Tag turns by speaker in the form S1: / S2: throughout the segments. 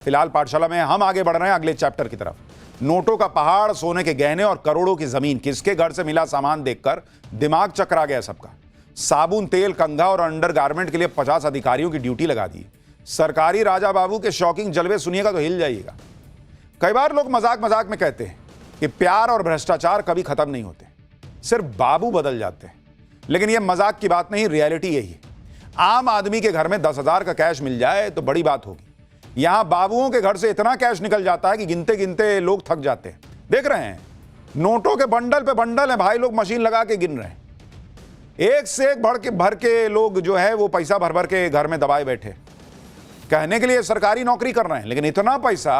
S1: फिलहाल पाठशाला में हम आगे बढ़ रहे हैं अगले चैप्टर की तरफ। नोटों का पहाड़, सोने के गहने और करोड़ों की जमीन, किसके घर से मिला सामान देखकर दिमाग चकरा गया सबका। साबुन, तेल, कंघा और अंडरगारमेंट के लिए 50 अधिकारियों की ड्यूटी लगा दी। सरकारी राजा बाबू के शॉकिंग जलवे सुनिएगा तो हिल जाइएगा। कई बार लोग मजाक मजाक में कहते हैं कि प्यार और भ्रष्टाचार कभी खत्म नहीं होते, सिर्फ बाबू बदल जाते हैं। लेकिन यह मजाक की बात नहीं, रियलिटी यही है। आम आदमी के घर में 10,000 का कैश मिल जाए तो बड़ी बात होगी। यहां बाबुओं के घर से इतना कैश निकल जाता है कि गिनते गिनते लोग थक जाते हैं। देख रहे हैं, नोटों के बंडल पे बंडल है भाई, लोग मशीन लगा के गिन रहे हैं। एक से एक भर के लोग जो है वो पैसा भर भर के घर में दबाए बैठे, कहने के लिए सरकारी नौकरी कर रहे हैं। लेकिन इतना पैसा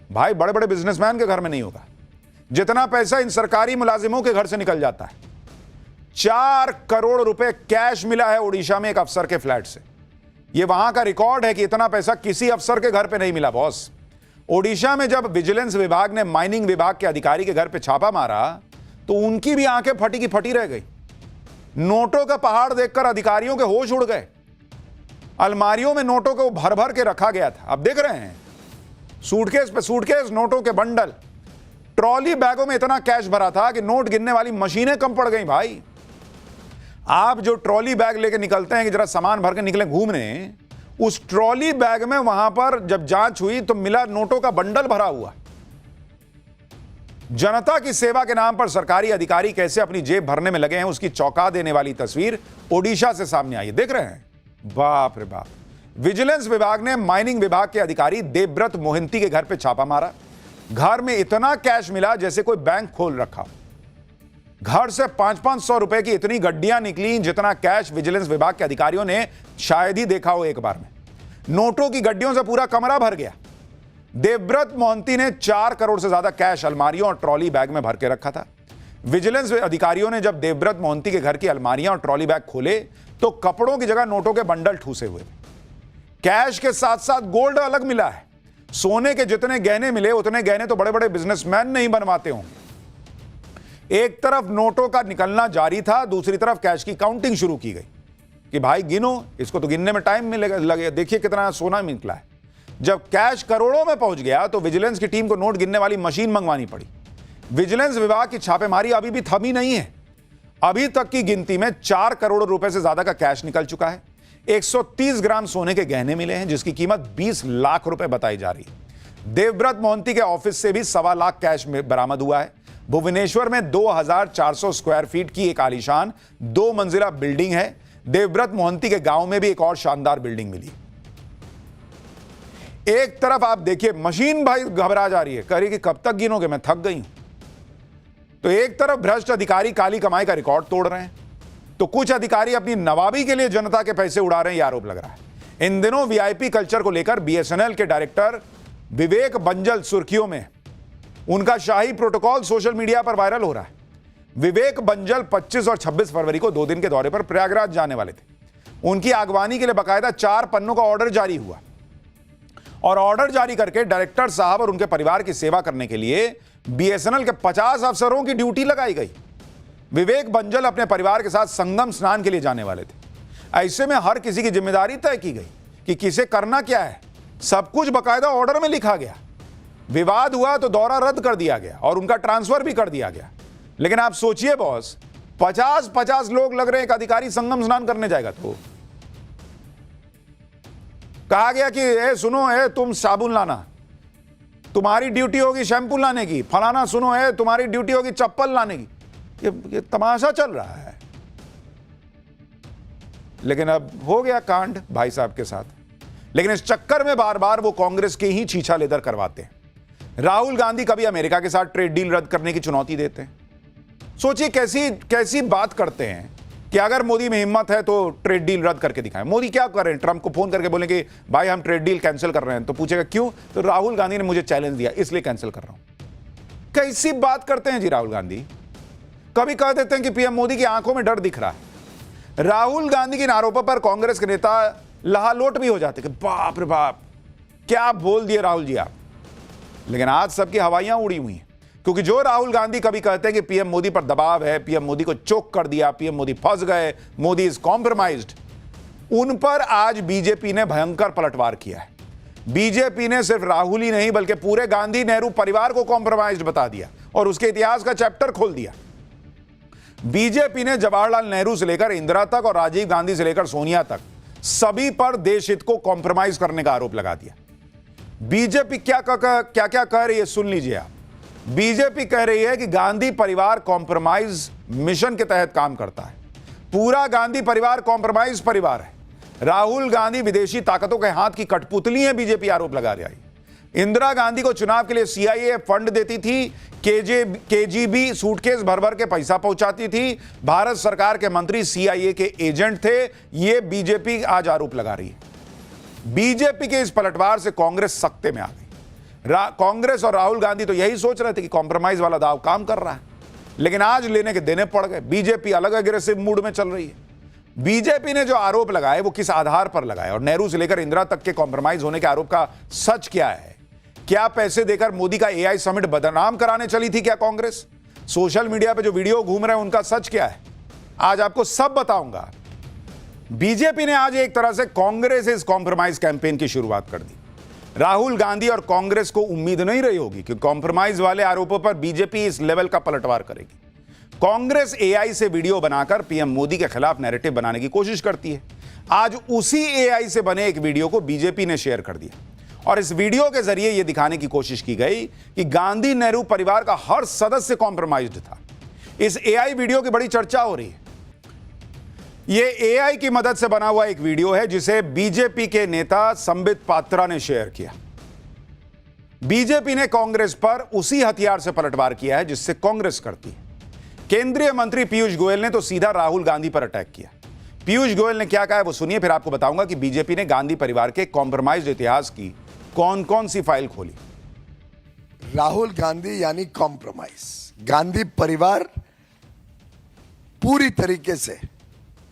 S1: भाई बड़े बड़े बिजनेसमैन के घर में नहीं होगा जितना पैसा इन सरकारी मुलाजिमों के घर से निकल जाता है। 4 करोड़ रुपए कैश मिला है उड़ीसा में एक अफसर के फ्लैट से। यह वहां का रिकॉर्ड है कि इतना पैसा किसी अफसर के घर पे नहीं मिला बॉस। ओडिशा में जब विजिलेंस विभाग ने माइनिंग विभाग के अधिकारी के घर पे छापा मारा तो उनकी भी आंखें फटी की फटी रह गई। नोटों का पहाड़ देखकर अधिकारियों के होश उड़ गए। अलमारियों में नोटों को भर भर के रखा गया था। अब देख रहे हैं, सूटकेस पे सूटकेस नोटों के बंडल, ट्रॉली बैगों में इतना कैश भरा था कि नोट गिनने वाली मशीनें कम पड़ गई भाई। आप जो ट्रॉली बैग लेके निकलते हैं कि जरा सामान भर के निकले घूमने, उस ट्रॉली बैग में वहां पर जब जांच हुई तो मिला नोटों का बंडल भरा हुआ। जनता की सेवा के नाम पर सरकारी अधिकारी कैसे अपनी जेब भरने में लगे हैं, उसकी चौंका देने वाली तस्वीर ओडिशा से सामने आई है। देख रहे हैं, बाप रे बाप। विजिलेंस विभाग ने माइनिंग विभाग के अधिकारी देवव्रत मोहंती के घर पे छापा मारा। घर में इतना कैश मिला जैसे कोई बैंक खोल रखा। घर से 500-500 रुपए की इतनी गड्डियां निकली जितना कैश विजिलेंस विभाग के अधिकारियों ने शायद ही देखा हो एक बार में। नोटों की गड्डियों से पूरा कमरा भर गया। देवव्रत मोहंती ने 4 करोड़ से ज्यादा कैश अलमारियों और ट्रॉली बैग में भर के रखा था। विजिलेंस अधिकारियों ने जब देवव्रत मोहंती के घर की अलमारियां और ट्रॉली बैग खोले तो कपड़ों की जगह नोटों के बंडल ठूसे हुए। कैश के साथ साथ गोल्ड अलग मिला है। सोने के जितने गहने मिले उतने गहने तो बड़े बड़े बिजनेसमैन नहीं बनवाते होंगे। एक तरफ नोटों का निकलना जारी था, दूसरी तरफ कैश की काउंटिंग शुरू की गई कि भाई गिनो, इसको तो गिनने में टाइम मिलेगा, लगे, देखिए कितना सोना निकला है। जब कैश करोड़ों में पहुंच गया तो विजिलेंस की टीम को नोट गिनने वाली मशीन मंगवानी पड़ी। विजिलेंस विभाग की छापेमारी अभी भी थमी नहीं है। अभी तक की गिनती में 4 करोड़ रुपए से ज्यादा का कैश निकल चुका है। 130 ग्राम सोने के गहने मिले हैं जिसकी कीमत 20 लाख रुपए बताई जा रही है। देवव्रत मोहंती के ऑफिस से भी 1.25 लाख कैश में बरामद हुआ है। भुवनेश्वर में 2400 स्क्वायर फीट की एक आलीशान 2 मंजिला बिल्डिंग है। देवव्रत मोहंती के गांव में भी एक और शानदार बिल्डिंग मिली। एक तरफ आप देखिए मशीन भाई घबरा जा रही है, कह रही कि कब तक गिनोगे, मैं थक गई हूं। तो एक तरफ भ्रष्ट अधिकारी काली कमाई का रिकॉर्ड तोड़ रहे हैं तो कुछ अधिकारी अपनी नवाबी के लिए जनता के पैसे उड़ा रहे हैं, यह आरोप लग रहा है। इन दिनों वीआईपी कल्चर को लेकर बीएसएनएल के डायरेक्टर विवेक बंजल सुर्खियों में। उनका शाही प्रोटोकॉल सोशल मीडिया पर वायरल हो रहा है। विवेक बंजल 25 और 26 फरवरी को 2 दिन के दौरे पर प्रयागराज जाने वाले थे। उनकी अगवानी के लिए बाकायदा 4 पन्नों का ऑर्डर जारी हुआ और ऑर्डर जारी करके डायरेक्टर साहब और उनके परिवार की सेवा करने के लिए बीएसएनएल के 50 अफसरों की ड्यूटी लगाई गई। विवेक बंजल अपने परिवार के साथ संगम स्नान के लिए जाने वाले थे। ऐसे में हर किसी की जिम्मेदारी तय की गई कि किसे करना क्या है। सब कुछ बाकायदा ऑर्डर में लिखा गया। विवाद हुआ तो दौरा रद्द कर दिया गया और उनका ट्रांसफर भी कर दिया गया। लेकिन आप सोचिए बॉस, 50-50 लोग लग रहे हैं, एक अधिकारी संगम स्नान करने जाएगा तो कहा गया कि ए सुनो, ए तुम साबुन लाना, तुम्हारी ड्यूटी होगी शैंपू लाने की। फलाना सुनो, ए तुम्हारी ड्यूटी होगी चप्पल लाने की। ये तमाशा चल रहा है। लेकिन अब हो गया कांड भाई साहब के साथ। लेकिन इस चक्कर में बार बार वो कांग्रेस के ही छीछा लेदर करवाते हैं। राहुल गांधी कभी अमेरिका के साथ ट्रेड डील रद्द करने की चुनौती देते हैं। सोचिए कैसी कैसी बात करते हैं कि अगर मोदी में हिम्मत है तो ट्रेड डील रद्द करके दिखाएं। मोदी क्या कर रहे हैं, ट्रंप को फोन करके बोले कि भाई हम ट्रेड डील कैंसिल कर रहे हैं, तो पूछेगा क्यों, तो राहुल गांधी ने मुझे चैलेंज दिया इसलिए कैंसिल कर रहा हूं। कैसी बात करते हैं जी राहुल गांधी। कभी कह देते हैं कि पीएम मोदी की आंखों में डर दिख रहा है। राहुल गांधी के आरोपों पर कांग्रेस के नेता लहालोट भी हो जाते कि बाप रे बाप क्या बोल दिए राहुल जी आप। लेकिन आज सबकी हवाइयां उड़ी हुई हैं, क्योंकि जो राहुल गांधी कभी कहते हैं कि पीएम मोदी पर दबाव है, पीएम मोदी को चोक कर दिया, पीएम मोदी फंस गए, मोदी इज कॉम्प्रोमाइज्ड, उन पर आज बीजेपी ने भयंकर पलटवार किया है। बीजेपी ने सिर्फ राहुल ही नहीं बल्कि पूरे गांधी नेहरू परिवार को कॉम्प्रोमाइज्ड बता दिया और उसके इतिहास का चैप्टर खोल दिया। बीजेपी ने जवाहरलाल नेहरू से लेकर इंदिरा तक और राजीव गांधी से लेकर सोनिया तक सभी पर देश हित को कॉम्प्रोमाइज करने का आरोप लगा दिया। बीजेपी क्या क्या कह रही है, सुन लीजिए आप। बीजेपी कह रही है कि गांधी परिवार कॉम्प्रोमाइज मिशन के तहत काम करता है। पूरा गांधी परिवार कॉम्प्रोमाइज परिवार है। राहुल गांधी विदेशी ताकतों के हाथ की कठपुतली है, बीजेपी आरोप लगा रही है। इंदिरा गांधी को चुनाव के लिए सीआईए फंड देती थी, केजीबी सूटकेस भर भर के पैसा पहुंचाती थी, भारत सरकार के मंत्री सीआईए के एजेंट थे। यह बीजेपी आज आरोप लगा रही है। बीजेपी के इस पलटवार से कांग्रेस सख्ते में आ गई। कांग्रेस और राहुल गांधी तो यही सोच रहे थे कि कॉम्प्रोमाइज वाला दाव काम कर रहा है, लेकिन आज लेने के देने पड़ गए। बीजेपी अलग अग्रेसिव मूड में चल रही है। बीजेपी ने जो आरोप लगाए वो किस आधार पर लगाए और नेहरू से लेकर इंदिरा तक के कॉम्प्रोमाइज होने के आरोप का सच क्या है? क्या पैसे देकर मोदी का एआई समिट बदनाम कराने चली थी क्या कांग्रेस? सोशल मीडिया पे जो वीडियो घूम रहे हैं उनका सच क्या है? आज आपको सब बताऊंगा। बीजेपी ने आज एक तरह से कांग्रेस इस कॉम्प्रोमाइज कैंपेन की शुरुआत कर दी। राहुल गांधी और कांग्रेस को उम्मीद नहीं रही होगी कि कॉम्प्रोमाइज वाले आरोपों पर बीजेपी इस लेवल का पलटवार करेगी। कांग्रेस एआई से वीडियो बनाकर पीएम मोदी के खिलाफ नैरेटिव बनाने की कोशिश करती है। आज उसी एआई से बने एक वीडियो को बीजेपी ने शेयर कर दिया और इस वीडियो के जरिए यह दिखाने की कोशिश की गई कि गांधी नेहरू परिवार का हर सदस्य कॉम्प्रोमाइज्ड था। इस एआई वीडियो की बड़ी चर्चा हो रही है। यह एआई की मदद से बना हुआ एक वीडियो है जिसे बीजेपी के नेता संबित पात्रा ने शेयर किया। बीजेपी ने कांग्रेस पर उसी हथियार से पलटवार किया है जिससे कांग्रेस करती है। केंद्रीय मंत्री पीयूष गोयल ने तो सीधा राहुल गांधी पर अटैक किया। पीयूष गोयल ने क्या कहा है वो सुनिए, फिर आपको बताऊंगा कि बीजेपी ने गांधी परिवार के कॉम्प्रोमाइज्ड इतिहास की कौन कौन सी फाइल खोली।
S2: राहुल गांधी यानी कॉम्प्रोमाइज। गांधी परिवार पूरी तरीके से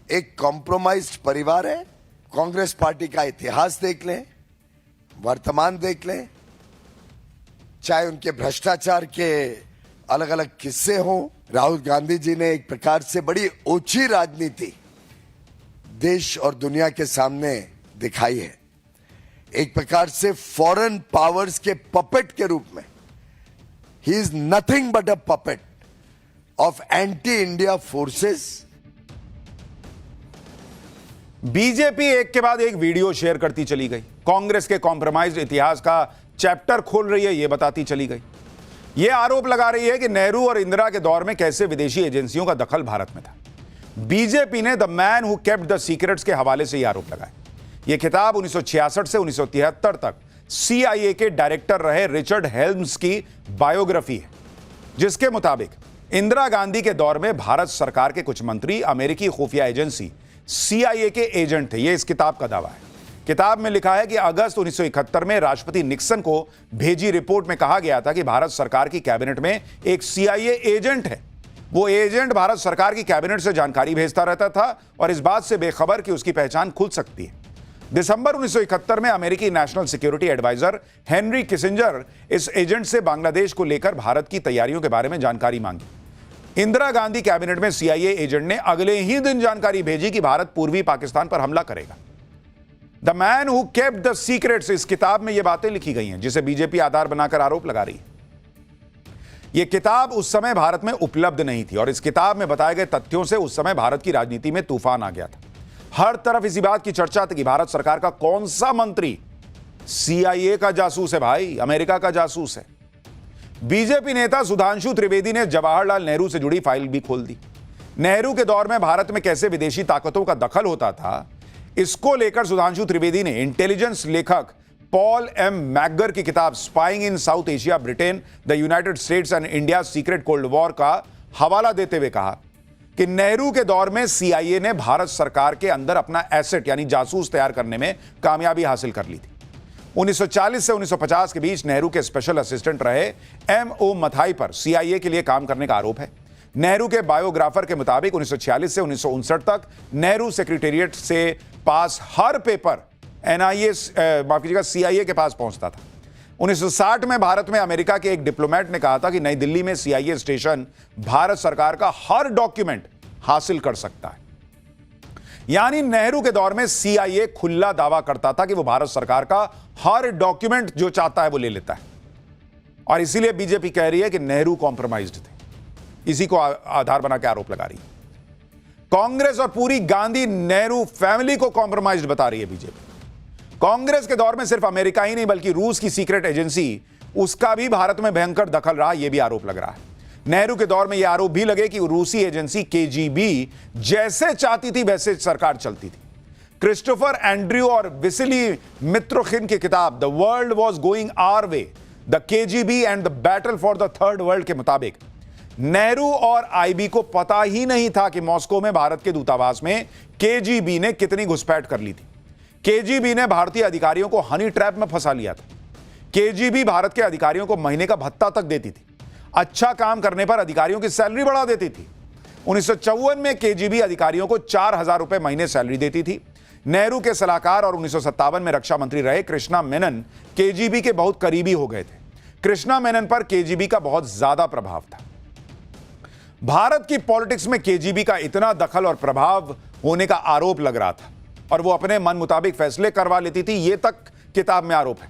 S2: एक कॉम्प्रोमाइज्ड परिवार है। कांग्रेस पार्टी का इतिहास देख लें, वर्तमान देख लें, चाहे उनके भ्रष्टाचार के अलग अलग किस्से हों। राहुल गांधी जी ने एक प्रकार से बड़ी ऊंची राजनीति देश और दुनिया के सामने दिखाई है। एक प्रकार से फॉरेन पावर्स के पपेट के रूप में he is nothing but a puppet of anti India forces.
S1: BJP एक के बाद एक वीडियो शेयर करती चली गई। कांग्रेस के कॉम्प्रोमाइज्ड इतिहास का चैप्टर खोल रही है, यह बताती चली गई। यह आरोप लगा रही है कि नेहरू और इंदिरा के दौर में कैसे विदेशी एजेंसियों का दखल भारत में था। बीजेपी ने the man who kept the secrets के हवाले से यह आरोप लगाया। यह किताब 1966 से 1973 तक सीआईए के डायरेक्टर रहे रिचर्ड हेल्म्स की बायोग्राफी है, जिसके मुताबिक इंदिरा गांधी के दौर में भारत सरकार के कुछ मंत्री अमेरिकी खुफिया एजेंसी सीआईए के एजेंट थे। यह इस किताब का दावा है। किताब में लिखा है कि अगस्त 1971 में राष्ट्रपति निक्सन को भेजी रिपोर्ट में कहा गया था कि भारत सरकार की कैबिनेट में एक सीआईए एजेंट है। वो एजेंट भारत सरकार की कैबिनेट से जानकारी भेजता रहता था और इस बात से बेखबर कि उसकी पहचान खुल सकती है। दिसंबर 1971 में अमेरिकी national security adviser Henry Kissinger इस एजेंट से बांग्लादेश को लेकर भारत की तैयारियों के बारे में जानकारी मांगी। इंदिरा गांधी कैबिनेट में सीआईए एजेंट ने अगले ही दिन जानकारी भेजी कि भारत पूर्वी पाकिस्तान पर हमला करेगा। The man who kept the secrets, इस किताब में यह बातें लिखी गई हैं जिसे बीजेपी आधार बनाकर आरोप लगा रही है। यह किताब उस समय भारत में उपलब्ध नहीं थी और इस किताब में बताए गए तथ्यों से उस समय भारत की राजनीति में तूफान आ गया था। हर तरफ इसी बात की चर्चा थी कि भारत सरकार का कौन सा मंत्री सीआईए का जासूस है, भाई अमेरिका का जासूस है। बीजेपी नेता सुधांशु त्रिवेदी ने जवाहरलाल नेहरू से जुड़ी फाइल भी खोल दी। नेहरू के दौर में भारत में कैसे विदेशी ताकतों का दखल होता था, इसको लेकर सुधांशु त्रिवेदी ने इंटेलिजेंस लेखक पॉल एम मैकगर की किताब spying in south Asia, Britain, the United states and India secret cold war का हवाला देते हुए कहा कि नेहरू के दौर में सीआईए ने भारत सरकार के अंदर अपना एसेट यानी जासूस तैयार करने में कामयाबी हासिल कर ली थी। 1940 से 1950 के बीच नेहरू के स्पेशल असिस्टेंट रहे एमओ मथाई पर सीआईए के लिए काम करने का आरोप है। नेहरू के बायोग्राफर के मुताबिक 1946 से 1959 तक नेहरू सेक्रेटेरिएट से पास हर पेपर सीआईए के पास पहुंचता था। 1960 में भारत में अमेरिका के एक डिप्लोमेट ने कहा था कि नई दिल्ली में सीआईए स्टेशन भारत सरकार का हर डॉक्यूमेंट हासिल कर सकता है। यानी नेहरू के दौर में सीआईए खुला दावा करता था कि वो भारत सरकार का हर डॉक्यूमेंट जो चाहता है वो ले लेता है, और इसीलिए बीजेपी कह रही है कि नेहरू कॉम्प्रोमाइज्ड थे। इसी को आधार बना के आरोप लगा रही है। कांग्रेस और पूरी गांधी नेहरू फैमिली को कॉम्प्रोमाइज्ड बता रही है बीजेपी। कांग्रेस के दौर में सिर्फ अमेरिका ही नहीं बल्कि रूस की सीक्रेट एजेंसी, उसका भी भारत में भयंकर दखल रहा, यह भी आरोप लग रहा है। नेहरू के दौर में यह आरोप भी लगे कि रूसी एजेंसी केजीबी जैसे चाहती थी वैसे सरकार चलती थी। क्रिस्टोफर एंड्रयू और विसिली मित्रोखिन की किताब the world was going our way, the KGB and the battle for the third world के मुताबिक नेहरू और आईबी को पता ही नहीं था कि मॉस्को में भारत के दूतावास में केजीबी ने कितनी घुसपैठ कर ली थी। केजीबी ने भारतीय अधिकारियों को हनी ट्रैप में फंसा लिया था। केजीबी भारत के अधिकारियों को महीने का भत्ता तक देती थी, अच्छा काम करने पर अधिकारियों की सैलरी बढ़ा देती थी। 1954 में केजीबी अधिकारियों को 4,000 रुपए महीने सैलरी देती थी। नेहरू के सलाहकार और 1957 में रक्षा मंत्री रहे कृष्णा मेनन केजीबी के बहुत करीबी हो गए थे। कृष्णा मेनन पर केजीबी का बहुत ज्यादा प्रभाव था। भारत की पॉलिटिक्स में केजीबी का इतना दखल और प्रभाव होने का आरोप लग रहा था और वो अपने मन मुताबिक फैसले करवा लेती थी, ये तक किताब में आरोप है।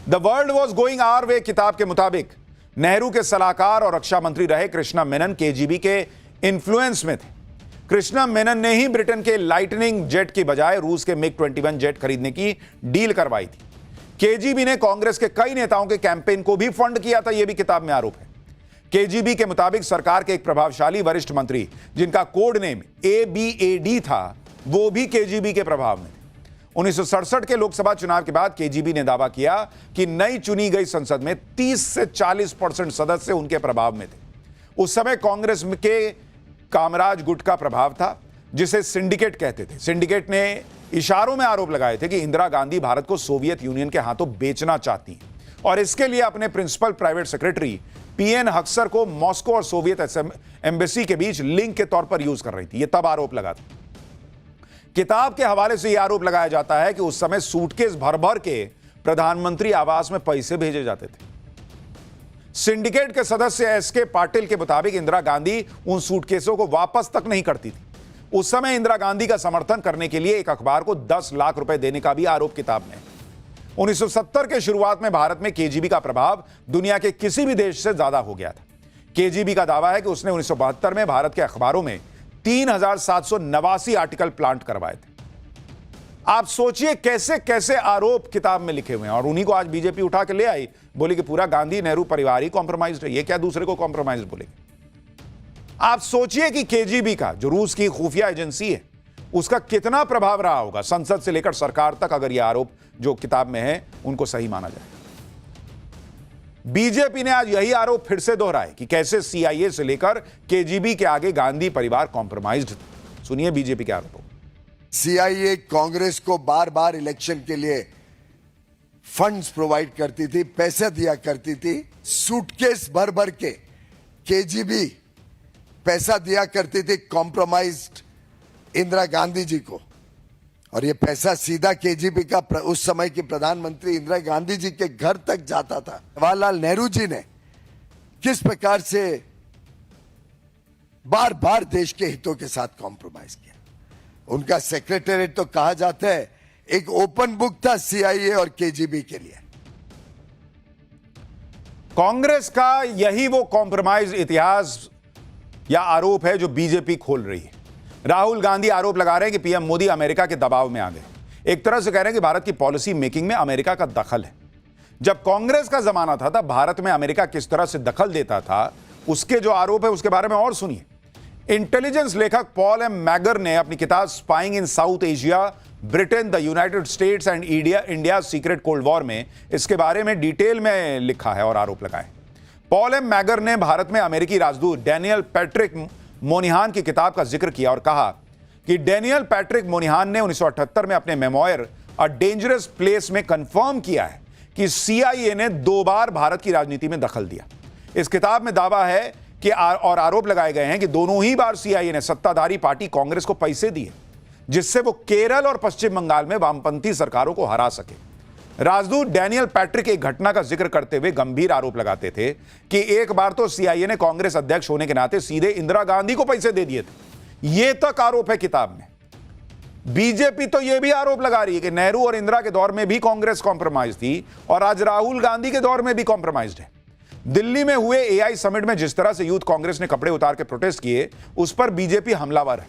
S1: The world was going our way किताब के मुताबिक नेहरू के सलाहकार और रक्षा मंत्री रहे कृष्णा मेनन केजीबी के इन्फ्लुएंस में थे। कृष्णा मेनन ने ही ब्रिटेन के लाइटनिंग जेट की बजाय रूस के मिग 21 जेट खरीदने की डील करवाई थी। केजीबी ने कांग्रेस के कई नेताओं के कैंपेन को भी फंड किया था, यह भी किताब में आरोप है। केजीबी के मुताबिक सरकार के एक प्रभावशाली वरिष्ठ मंत्री जिनका कोड नेम ABAD था, वो भी केजीबी के प्रभाव में थे। 1967 के लोकसभा चुनाव के बाद केजीबी ने दावा किया कि नई चुनी गई संसद में 30 से 40% सदस्य उनके प्रभाव में थे। उस समय कांग्रेस के कामराज गुट का प्रभाव था, जिसे सिंडिकेट कहते थे। सिंडिकेट ने इशारों में आरोप लगाए थे कि इंदिरा गांधी भारत को सोवियत यूनियन के हाथों बेचना चाहती हैं और इसके लिए अपने principal private secretary PN Haksar को मॉस्को और सोवियत एम्बेसी के बीच लिंक के तौर पर यूज कर रही थी। यह तब आरोप लगा था। किताब के हवाले से यह आरोप लगाया जाता है कि उस समय सूटकेस भर भर के प्रधानमंत्री आवास में पैसे भेजे जाते थे। सिंडिकेट के सदस्य SK पाटिल के मुताबिक इंदिरा गांधी उन सूटकेसों को वापस तक नहीं करती थी। उस समय इंदिरा गांधी का समर्थन करने के लिए एक अखबार को 10 लाख रुपए देने का भी आरोप किताब में है। 1970 के शुरुआत में भारत में केजीबी का प्रभाव दुनिया के किसी भी देश से ज्यादा हो गया था। केजीबी का दावा है कि उसने 1972 में भारत के अखबारों में 3,789 आर्टिकल प्लांट करवाए थे। आप सोचिए कैसे कैसे आरोप किताब में लिखे हुए हैं, और उन्हीं को आज बीजेपी उठा के ले आई, बोली कि पूरा गांधी नेहरू परिवार ही कॉम्प्रोमाइज्ड है। ये क्या दूसरे को कॉम्प्रोमाइज बोलेगी? आप सोचिए कि केजीबी का, जो रूस की खुफिया एजेंसी है, उसका कितना प्रभाव रहा होगा संसद से लेकर सरकार तक, अगर यह आरोप जो किताब में है उनको सही माना जाए। बीजेपी ने आज यही आरोप फिर से दोहराए कि कैसे सीआईए से लेकर केजीबी के आगे गांधी परिवार कॉम्प्रोमाइज्ड था। सुनिए बीजेपी के आरोपों।
S2: सीआईए कांग्रेस को बार बार इलेक्शन के लिए फंड्स प्रोवाइड करती थी, पैसे दिया करती थी, सूटकेस भर भर के केजीबी पैसा दिया करती थी कॉम्प्रोमाइज्ड इंदिरा गांधी जी को, और ये पैसा सीधा केजीबी का उस समय की प्रधानमंत्री इंदिरा गांधी जी के घर तक जाता था। जवाहरलाल नेहरू जी ने किस प्रकार से बार बार देश के हितों के साथ कॉम्प्रोमाइज किया। उनका सेक्रेटेरिएट तो कहा जाता है एक ओपन बुक था सीआईए और केजीबी के लिए।
S1: कांग्रेस का यही वो कॉम्प्रोमाइज इतिहास या आरोप है जो बीजेपी खोल रही है। राहुल गांधी आरोप लगा रहे हैं कि पीएम मोदी अमेरिका के दबाव में आ गए। एक तरह से कह रहे हैं कि भारत की पॉलिसी मेकिंग में अमेरिका का दखल है। जब कांग्रेस का जमाना था तब भारत में अमेरिका किस तरह से दखल देता था, उसके जो आरोप है उसके बारे में और सुनिए। इंटेलिजेंस लेखक पॉल एम मैगर ने अपनी किताब spying in south Asia, Britain, the United states and India secret cold war में इसके बारे में डिटेल में लिखा है और आरोप लगाए। पॉल एम मैगर ने भारत में अमेरिकी राजदूत डैनियल पैट्रिक मोनिहान की किताब का जिक्र किया और कहा कि डैनियल पैट्रिक मोनिहान ने 1978 में अपने मेमोयर अ डेंजरस प्लेस में कंफर्म किया है कि सीआईए ने 2 बार भारत की राजनीति में दखल दिया। इस किताब में दावा है कि और आरोप लगाए गए हैं कि दोनों ही बार सीआईए ने सत्ताधारी पार्टी कांग्रेस को पैसे दिए जिससे वो केरल और पश्चिम बंगाल में वामपंथी सरकारों को हरा सके। राजदूत डैनियल पैट्रिक एक घटना का जिक्र करते हुए गंभीर आरोप लगाते थे कि एक बार तो सीआईए ने कांग्रेस अध्यक्ष होने के नाते सीधे इंदिरा गांधी को पैसे दे दिए थे। यह तक आरोप है किताब में। बीजेपी तो यह भी आरोप लगा रही है कि नेहरू और इंदिरा के दौर में भी कांग्रेस कॉम्प्रोमाइज थी और आज राहुल गांधी के दौर में भी कॉम्प्रोमाइज्ड है। दिल्ली में हुए एआई समिट में जिस तरह से यूथ कांग्रेस ने कपड़े उतार के प्रोटेस्ट किए, उस पर बीजेपी हमलावर है।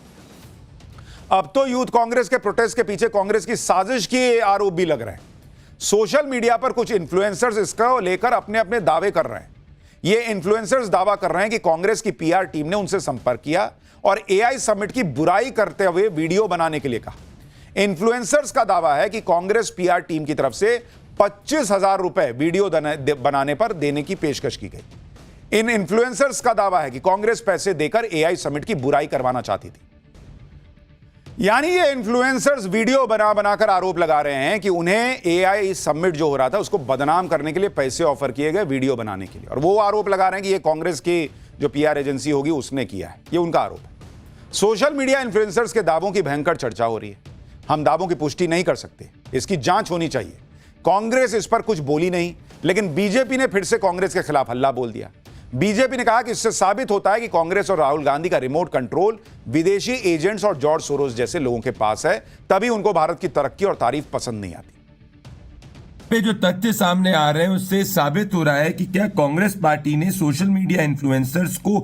S1: अब तो यूथ कांग्रेस के प्रोटेस्ट के पीछे कांग्रेस की साजिश के आरोप भी लग रहे हैं। सोशल मीडिया पर कुछ इन्फ्लुएंसर्स इसको लेकर अपने अपने दावे कर रहे हैं। ये इन्फ्लुएंसर्स दावा कर रहे हैं कि कांग्रेस की पीआर टीम ने उनसे संपर्क किया और एआई समिट की बुराई करते हुए वीडियो बनाने के लिए कहा। इन्फ्लुएंसर्स का दावा है कि कांग्रेस पीआर टीम की तरफ से 25,000 रुपए वीडियो बनाने पर देने की पेशकश की गई। इन इन्फ्लुएंसर्स का दावा है कि कांग्रेस पैसे देकर एआई समिट की बुराई करवाना चाहती थी। यानी ये इन्फ्लुएंसर्स वीडियो बनाकर आरोप लगा रहे हैं कि उन्हें एआई समिट जो हो रहा था उसको बदनाम करने के लिए पैसे ऑफर किए गए वीडियो बनाने के लिए, और वो आरोप लगा रहे हैं कि ये कांग्रेस की जो पीआर एजेंसी होगी उसने किया है। ये उनका आरोप है। सोशल मीडिया इन्फ्लुएंसर्स के दावों की भयंकर चर्चा हो रही है। हम दावों की पुष्टि नहीं कर सकते, इसकी जांच होनी चाहिए। कांग्रेस इस पर कुछ बोली नहीं, लेकिन बीजेपी ने फिर से कांग्रेस के खिलाफ हल्ला बोल दिया। बीजेपी ने कहा कि इससे साबित होता है कि कांग्रेस और राहुल गांधी का रिमोट कंट्रोल विदेशी एजेंट्स और जॉर्ज सोरोस जैसे लोगों के पास है, तभी उनको भारत की तरक्की और तारीफ पसंद नहीं आती।
S3: पे जो तथ्य सामने आ रहे हैं उससे साबित हो रहा है कि क्या कांग्रेस पार्टी ने सोशल मीडिया इन्फ्लुएंसर्स को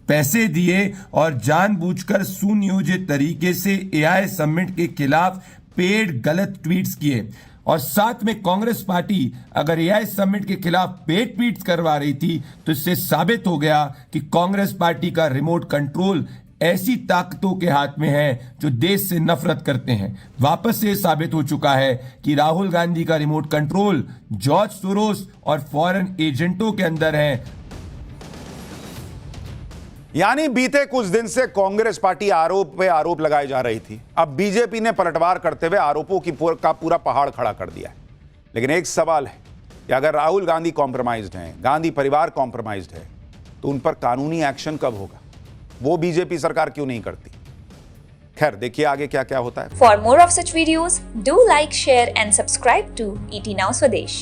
S3: पैसे दिए और जानबूझकर सुनियोजित तरीके से एआई समिट के खिलाफ पेड गलत ट्वीट्स किए, और साथ में कांग्रेस पार्टी अगर एआई समिट के खिलाफ पेड ट्वीट्स करवा रही थी तो इससे साबित हो गया कि कांग्रेस पार्टी का रिमोट कंट्रोल ऐसी ताकतों के हाथ में है जो देश से नफरत करते हैं। वापस से साबित हो चुका है कि राहुल गांधी का रिमोट कंट्रोल जॉर्ज सोरोस और फॉरेन एजेंटों के अंदर है।
S1: यानी बीते कुछ दिन से कांग्रेस पार्टी आरोप पे आरोप लगाई जा रही थी। अब बीजेपी ने पलटवार करते हुए आरोपों का पूरा पहाड़ खड़ा कर दिया है। लेकिन एक सवाल है कि अगर राहुल गांधी कॉम्प्रोमाइज्ड हैं, गांधी परिवार कॉम्प्रोमाइज्ड है, तो उन पर कानूनी एक्शन कब होगा? वो बीजेपी सरकार क्यों नहीं करती? खैर, देखिए आगे क्या क्या होता है।
S4: For more of such videos, do like, share and subscribe to ET Now Swadesh.